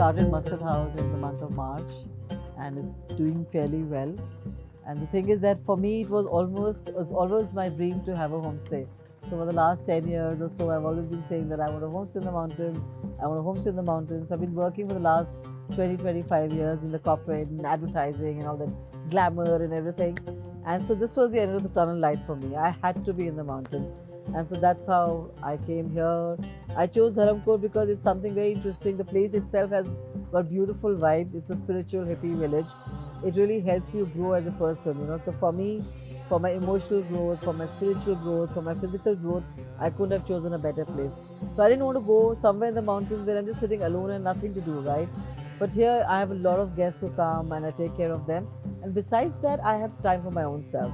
started Mustard House in the month of March, and it's doing fairly well. And the thing is that for me, it was always my dream to have a homestay. So for the last 10 years or so, I've always been saying that I want a homestay in the mountains. I want a homestay in the mountains. So I've been working for the last 25 years in the corporate and advertising and all that glamour and everything. And so this was the end of the tunnel light for me. I had to be in the mountains. And so that's how I came here. I chose Dharamkot because it's something very interesting. The place itself has got beautiful vibes. It's a spiritual hippie village. It really helps you grow as a person, So for me, for my emotional growth, for my spiritual growth, for my physical growth, I couldn't have chosen a better place. So I didn't want to go somewhere in the mountains where I'm just sitting alone and nothing to do, right? But here I have a lot of guests who come and I take care of them. And besides that, I have time for my own self.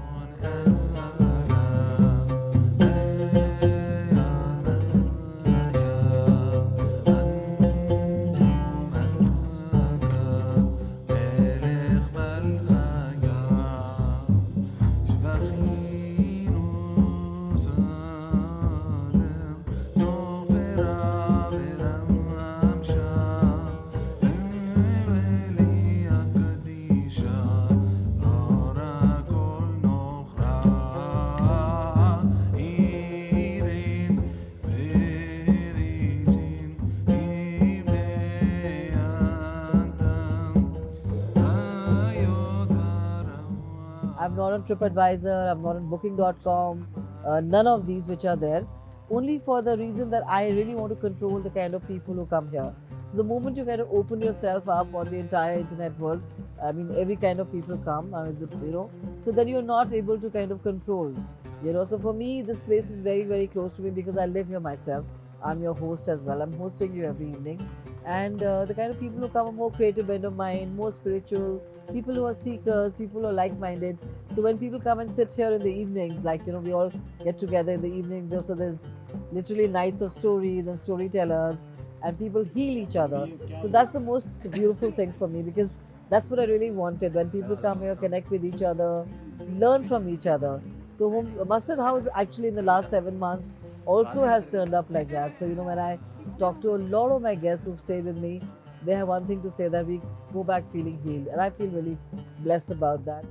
I'm not on TripAdvisor, I'm not on Booking.com, none of these which are there. Only for the reason that I really want to control the kind of people who come here. So the moment you kind of open yourself up on the entire internet world, I mean every kind of people come, so then you're not able to kind of control. So for me, this place is very, very close to me because I live here myself. I'm your host as well. I'm hosting you every evening. And the kind of people who come are more creative, bent of mind, more spiritual, people who are seekers, people who are like-minded. So when people come and sit here in the evenings, we all get together in the evenings. So there's literally nights of stories and storytellers, and people heal each other. So that's the most beautiful thing for me, because that's what I really wanted. When people come here, connect with each other, learn from each other. So Mustard House actually in the last 7 months also has turned up like that. So when I talk to a lot of my guests who've stayed with me, they have one thing to say, that we go back feeling healed. And I feel really blessed about that.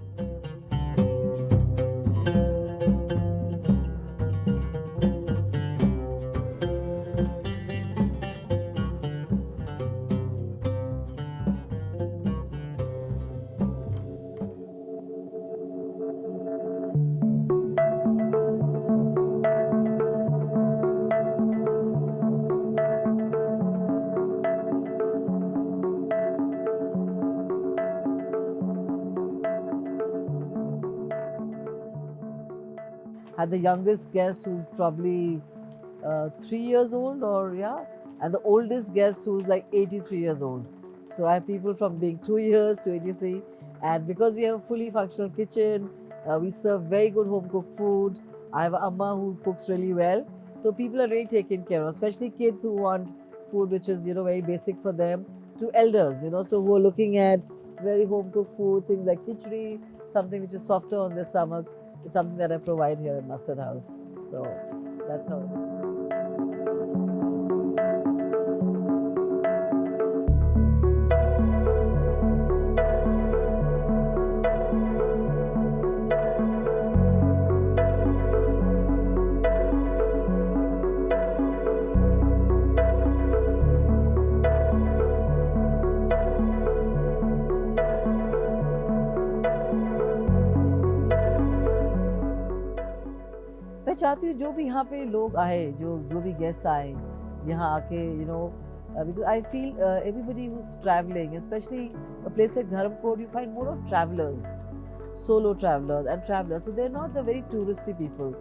Had the youngest guest who's probably 3 years old, and the oldest guest who's like 83 years old. So I have people from being 2 years to 83, and because we have a fully functional kitchen, we serve very good home cooked food. I have an amma who cooks really well, so people are really taken care of, especially kids who want food which is very basic for them, to elders, so who are looking at very home cooked food, things like khichdi, something which is softer on their stomach, is something that I provide here in Mustard House. So that's how it is. मैं चाहती हूँ जो भी यहाँ पे लोग आए, जो भी गेस्ट आए यहाँ आके, because I feel everybody who's traveling, especially a place like Dharamkot, you find more of travelers, solo travelers and travelers. So they're not the very touristy people.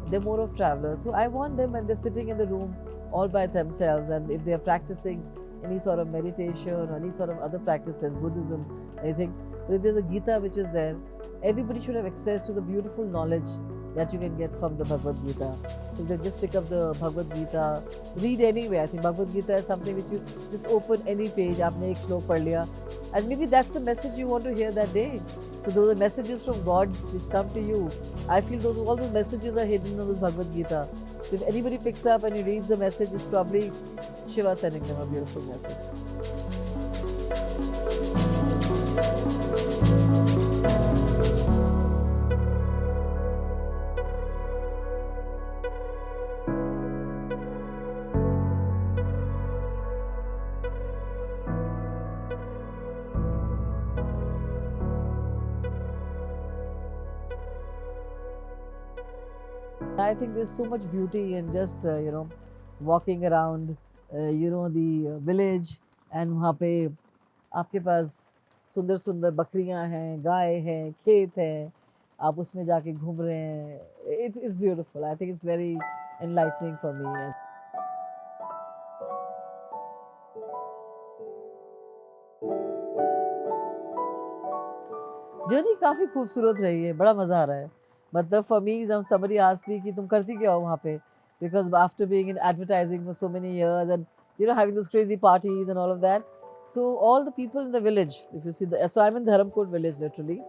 They're more of travelers. So I want them when they're sitting in the room all by themselves, and if they're practicing any sort of meditation or any sort of other practices, Buddhism, anything. But if there's a Gita which is there, everybody should have access to the beautiful knowledge that you can get from the Bhagavad Gita. So they just pick up the Bhagavad Gita, read anyway. I think Bhagavad Gita is something which you just open any page, aapne ek shlok padh liya, and maybe that's the message you want to hear that day. So those are messages from gods which come to you. I feel all those messages are hidden in this Bhagavad Gita. So if anybody picks up and he reads the message, it's probably Shiva sending them a beautiful message. I think there's so much beauty in just walking around the village and वहाँ पे आपके पास सुंदर सुंदर बकरियां हैं, गाय हैं, खेत हैं, आप उसमें जाके घूम रहे हैं. It's beautiful. I think it's very enlightening for me. Journey काफ़ी खूबसूरत रही है, बड़ा मज़ा आ रहा है. मतलब फॉर मी जब somebody asked me कि तुम करती क्या हो वहाँ पे? Because after being in advertising for so many years and having those crazy parties and all of that. So all the people in the village, if you see so I'm in Dharamkot village literally.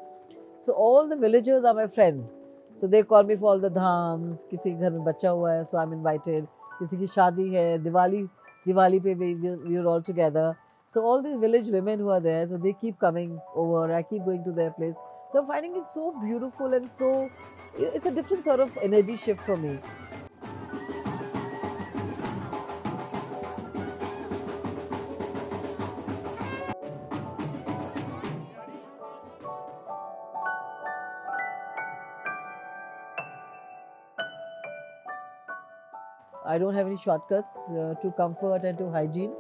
So all the villagers are my friends. So they call me for all the dhams. किसी के घर में बच्चा हुआ है, so I'm invited. किसी की शादी है, दिवाली पे we are all together. So all these village women who are there, so they keep coming over. I keep going to their place. So I'm finding it so beautiful and so it's a different sort of energy shift for me. I don't have any shortcuts to comfort and to hygiene.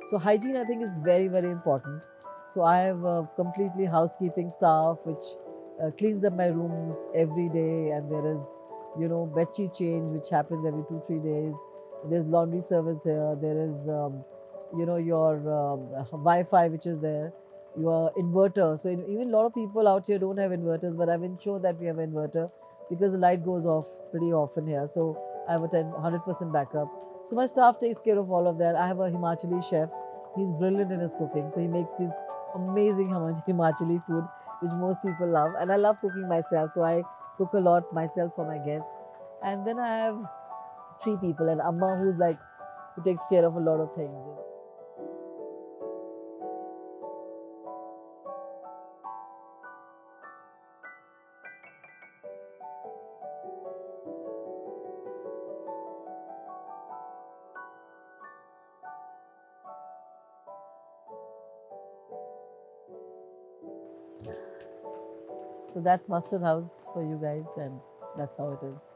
So hygiene, I think, is very, very important. So I have completely housekeeping staff which cleans up my rooms every day, and there is, bed sheet change which happens every 2-3 days. There's laundry service here. There is, your Wi-Fi which is there. Your inverter. So even a lot of people out here don't have inverters, but I've ensured that we have an inverter because the light goes off pretty often here. So I have a 100% backup. So my staff takes care of all of that. I have a Himachali chef. He's brilliant in his cooking. So he makes these amazing Himachali food, which most people love. And I love cooking myself. So I cook a lot myself for my guests. And then I have 3 people and Amma who takes care of a lot of things. So that's Mustard House for you guys, and that's how it is.